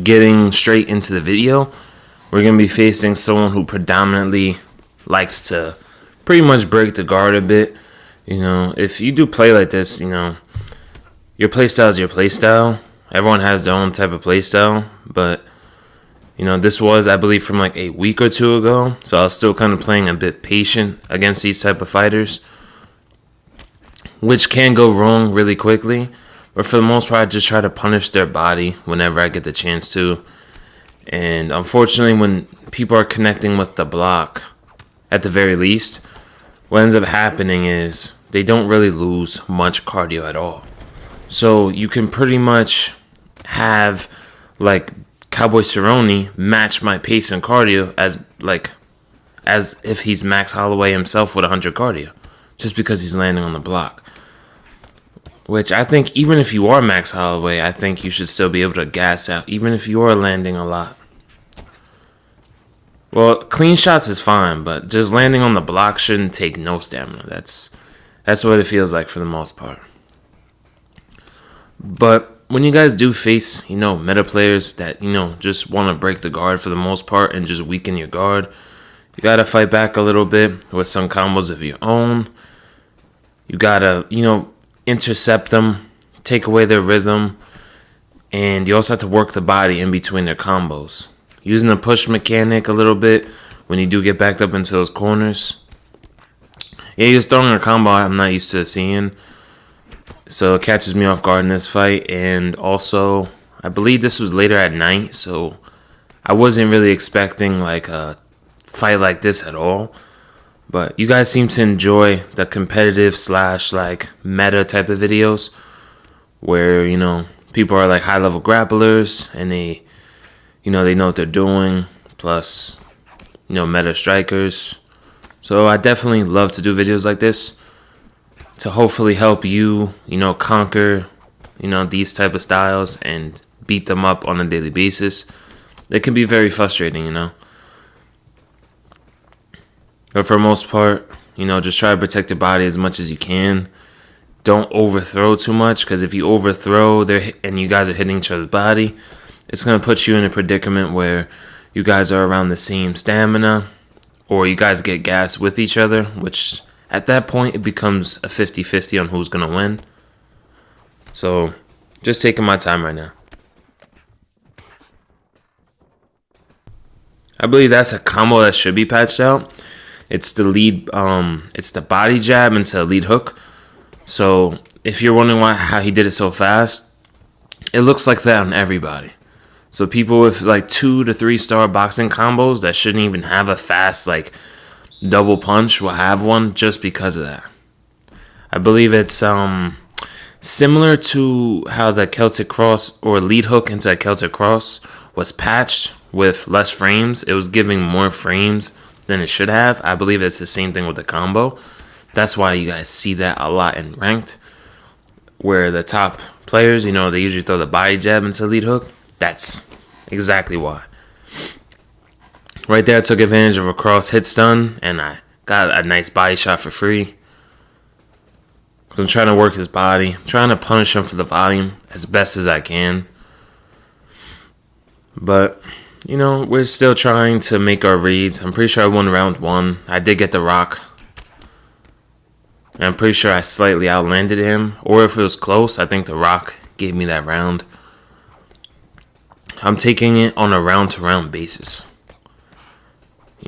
getting straight into the video, we're going to be facing someone who predominantly likes to pretty much break the guard a bit. If you do play like this, your playstyle is your playstyle. Everyone has their own type of playstyle, but this was, I believe, from like a week or two ago, so I was still kind of playing a bit patient against these type of fighters, which can go wrong really quickly. But for the most part, I just try to punish their body whenever I get the chance to. And unfortunately, when people are connecting with the block, at the very least, what ends up happening is they don't really lose much cardio at all. So you can pretty much have like Cowboy Cerrone match my pace and cardio as if he's Max Holloway himself with 100 cardio, just because he's landing on the block. Which I think even if you are Max Holloway, I think you should still be able to gas out, even if you are landing a lot. Well, clean shots is fine, but just landing on the block shouldn't take no stamina. That's what it feels like for the most part. But when you guys do face, meta players that, just want to break the guard for the most part and just weaken your guard, you got to fight back a little bit with some combos of your own. You got to, intercept them, take away their rhythm, and you also have to work the body in between their combos. Using the push mechanic a little bit when you do get backed up into those corners. Yeah, he was throwing a combo I'm not used to seeing, so it catches me off guard in this fight. And also, I believe this was later at night, so I wasn't really expecting like a fight like this at all. But you guys seem to enjoy the competitive / like meta type of videos where, people are like high level grapplers and they know what they're doing, plus, meta strikers. So I definitely love to do videos like this to hopefully help you, conquer, these type of styles and beat them up on a daily basis. It can be very frustrating, But for the most part, just try to protect your body as much as you can. Don't overthrow too much, because if you overthrow and you guys are hitting each other's body, it's going to put you in a predicament where you guys are around the same stamina, or you guys get gassed with each other, which at that point it becomes a 50-50 on who's going to win. So just taking my time right now. I believe that's a combo that should be patched out. It's the lead, it's the body jab into the lead hook. So if you're wondering how he did it so fast, it looks like that on everybody. So people with like 2 to 3 star boxing combos that shouldn't even have a fast like double punch will have one just because of that. I believe it's similar to how the Celtic Cross or lead hook into a Celtic Cross was patched with less frames. It was giving more frames than it should have. I believe it's the same thing with the combo. That's why you guys see that a lot in ranked, where the top players, they usually throw the body jab into the lead hook. That's exactly why. Right there, I took advantage of a cross hit stun, and I got a nice body shot for free. I'm trying to work his body, trying to punish him for the volume as best as I can. But we're still trying to make our reads. I'm pretty sure I won round 1. I did get the rock. And I'm pretty sure I slightly outlanded him. Or if it was close, I think the rock gave me that round. I'm taking it on a round-to-round basis.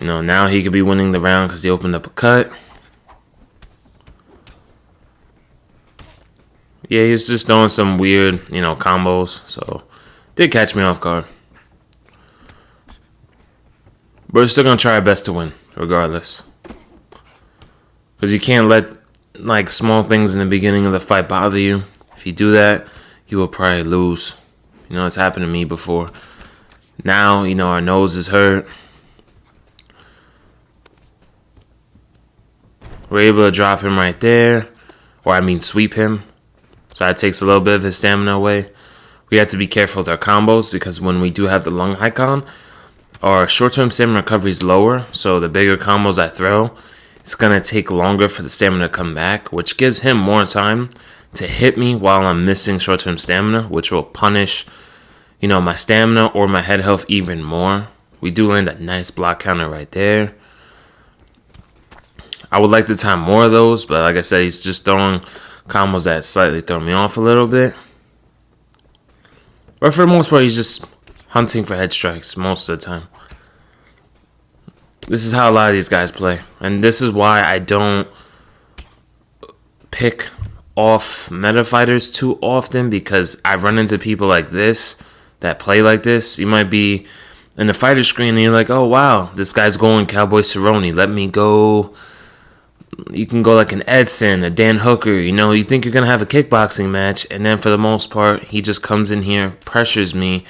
Now he could be winning the round because he opened up a cut. Yeah, he was just doing some weird, combos. So, did catch me off guard. But we're still going to try our best to win, regardless. Because you can't let, small things in the beginning of the fight bother you. If you do that, you will probably lose. It's happened to me before. Now, our nose is hurt. We're able to drop him right there. Or, sweep him. So that takes a little bit of his stamina away. We have to be careful with our combos, because when we do have the lung icon, our short-term stamina recovery is lower, so the bigger combos I throw, it's going to take longer for the stamina to come back, which gives him more time to hit me while I'm missing short-term stamina, which will punish, my stamina or my head health even more. We do land a nice block counter right there. I would like to time more of those, but like I said, he's just throwing combos that slightly throw me off a little bit. But for the most part, he's just hunting for head strikes most of the time. This is how a lot of these guys play. And this is why I don't pick off meta fighters too often, because I run into people like this that play like this. You might be in the fighter screen and you're like, oh wow, this guy's going Cowboy Cerrone. Let me go. You can go like an Edson, a Dan Hooker. You think you're going to have a kickboxing match, and then for the most part, he just comes in here, pressures me,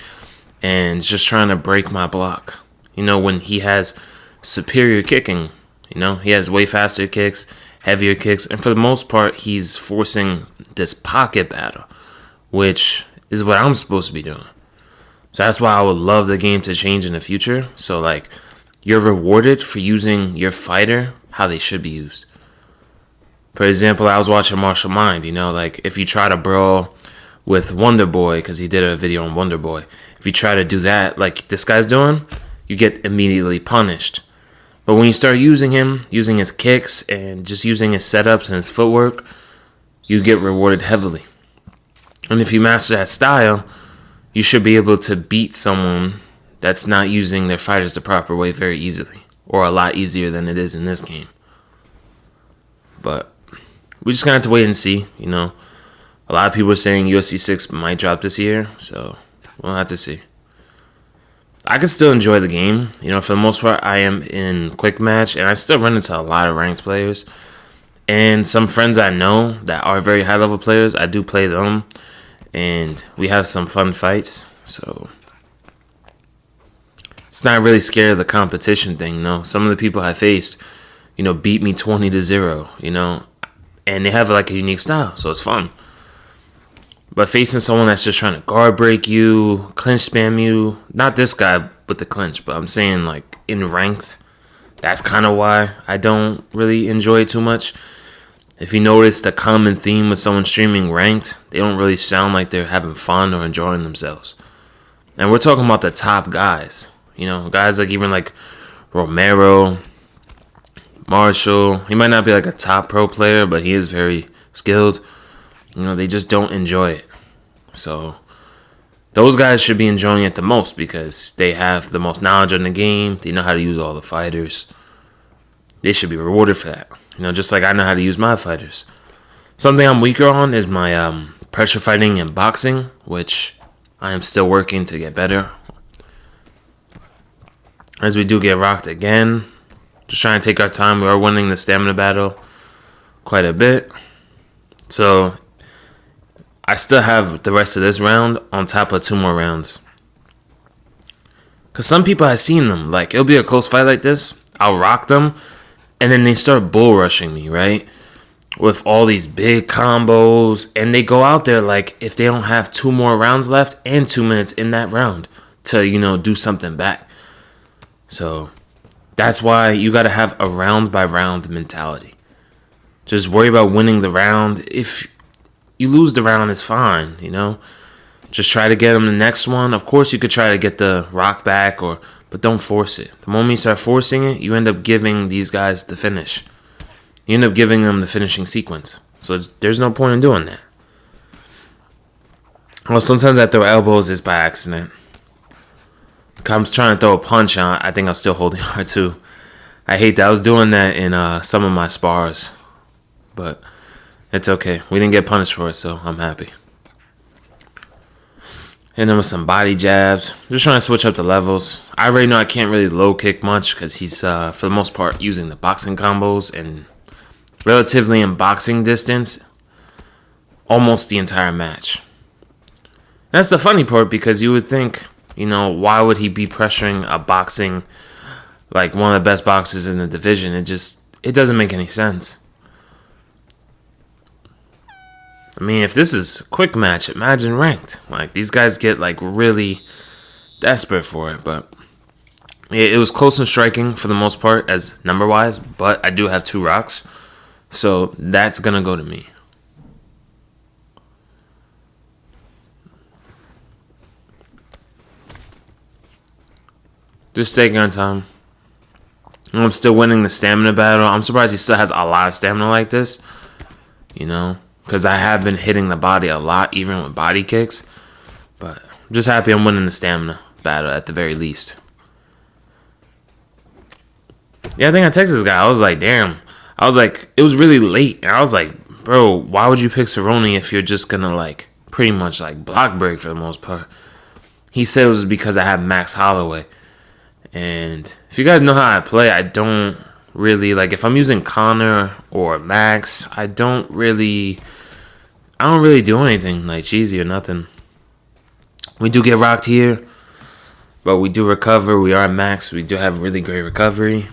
and is just trying to break my block. When he has superior kicking, he has way faster kicks, heavier kicks, and for the most part, he's forcing this pocket battle, which is what I'm supposed to be doing. So that's why I would love the game to change in the future. So, like, you're rewarded for using your fighter how they should be used. For example, I was watching Martial Mind, like if you try to brawl with Wonder Boy, because he did a video on Wonder Boy, if you try to do that like this guy's doing, you get immediately punished. But when you start using him, using his kicks and just using his setups and his footwork, you get rewarded heavily. And if you master that style, you should be able to beat someone that's not using their fighters the proper way very easily, or a lot easier than it is in this game. But we just gonna have to wait and see. A lot of people are saying UFC 6 might drop this year, so we'll have to see. I can still enjoy the game. For the most part, I am in quick match, and I still run into a lot of ranked players. And some friends I know that are very high level players, I do play them, and we have some fun fights. So it's not really scared of the competition thing. Some of the people I faced, beat me 20-0. And they have like a unique style, so it's fun. But facing someone that's just trying to guard break you, clinch spam you, not this guy with the clinch, but I'm saying like in ranked, that's kind of why I don't really enjoy it too much. If you notice the common theme with someone streaming ranked, they don't really sound like they're having fun or enjoying themselves. And we're talking about the top guys, guys like even like Romero, Marshall. He might not be like a top pro player, but he is very skilled. They just don't enjoy it. So those guys should be enjoying it the most because they have the most knowledge on the game. They know how to use all the fighters. They should be rewarded for that. Just like I know how to use my fighters. Something I'm weaker on is my pressure fighting and boxing, which I am still working to get better. As we do get rocked again. Just trying to take our time. We are winning the stamina battle quite a bit. So I still have the rest of this round on top of 2 more rounds. Because some people I've seen them, like it'll be a close fight like this. I'll rock them. And then they start bull rushing me, right? With all these big combos. And they go out there like if they don't have 2 more rounds left and 2 minutes in that round to, do something back. So that's why you got to have a round by round mentality. Just worry about winning the round. If you lose the round, it's fine, Just try to get them the next one. Of course, you could try to get the rock back, but don't force it. The moment you start forcing it, you end up giving these guys the finish. You end up giving them the finishing sequence. So there's no point in doing that. Well, sometimes I throw elbows is by accident. I'm trying to throw a punch on. I think I'm still holding R2. I hate that. I was doing that in some of my spars. But it's okay. We didn't get punished for it, so I'm happy. And then with some body jabs. Just trying to switch up the levels. I already know I can't really low kick much because he's, for the most part, using the boxing combos. And relatively in boxing distance, almost the entire match. That's the funny part because you would think, why would he be pressuring a boxing, like one of the best boxers in the division? It doesn't make any sense. I mean, if this is a quick match, imagine ranked. Like, these guys get, like, really desperate for it. But it was close in striking for the most part, as number-wise. But I do have 2 rocks. So that's going to go to me. Just taking our time. I'm still winning the stamina battle. I'm surprised he still has a lot of stamina like this. You know, because I have been hitting the body a lot, even with body kicks. But I'm just happy I'm winning the stamina battle at the very least. Yeah, I think I texted this guy. I was like, damn. I was like, it was really late. And I was like, bro, why would you pick Cerrone if you're just going to, like, pretty much, like, block break for the most part? He said it was because I have Max Holloway. And if you guys know how I play, I don't really, like, if I'm using Connor or Max, I don't really do anything, like, cheesy or nothing. We do get rocked here, but we do recover. We are Max. We do have really great recovery.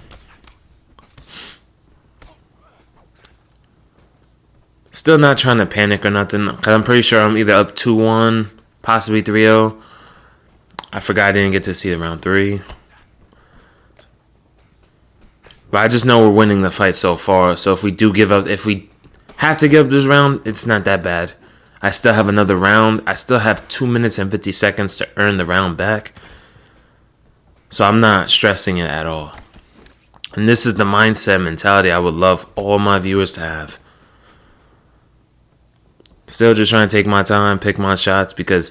Still not trying to panic or nothing, because I'm pretty sure I'm either up 2-1, possibly 3-0. I forgot I didn't get to see round 3. But I just know we're winning the fight so far. So if we do give up, if we have to give up this round, it's not that bad. I still have another round. I still have 2 minutes and 50 seconds to earn the round back. So I'm not stressing it at all. And this is the mindset mentality I would love all my viewers to have. Still just trying to take my time, pick my shots, because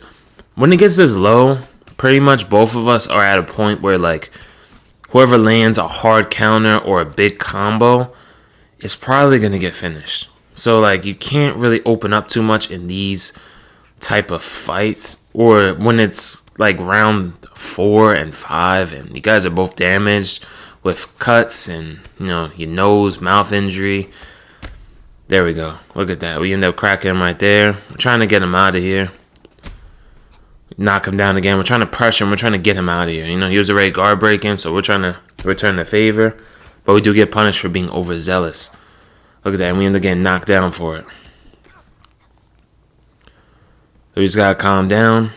when it gets this low, pretty much both of us are at a point where, like, whoever lands a hard counter or a big combo is probably going to get finished. So, like, you can't really open up too much in these type of fights, or when it's like round 4 and 5 and you guys are both damaged with cuts and, you know, your nose, mouth injury. There we go. Look at that. We end up cracking him right there. We're trying to get him out of here. Knock him down again. We're trying to pressure him. We're trying to get him out of here. You know, he was already guard breaking, so we're trying to return the favor. But we do get punished for being overzealous. Look at that. And we end up getting knocked down for it. So we just got to calm down.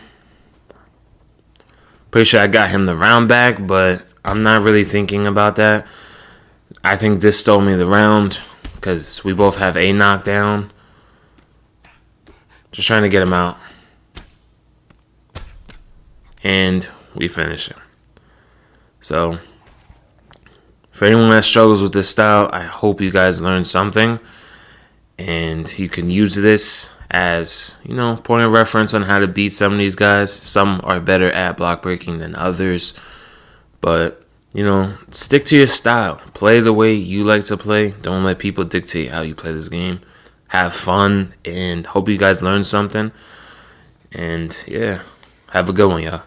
Pretty sure I got him the round back, but I'm not really thinking about that. I think this stole me the round, because we both have a knockdown. Just trying to get him out. And we finish him. So, for anyone that struggles with this style, I hope you guys learned something. And you can use this as, you know, point of reference on how to beat some of these guys. Some are better at block breaking than others. But, you know, stick to your style. Play the way you like to play. Don't let people dictate how you play this game. Have fun, and hope you guys learned something. And, yeah, have a good one, y'all.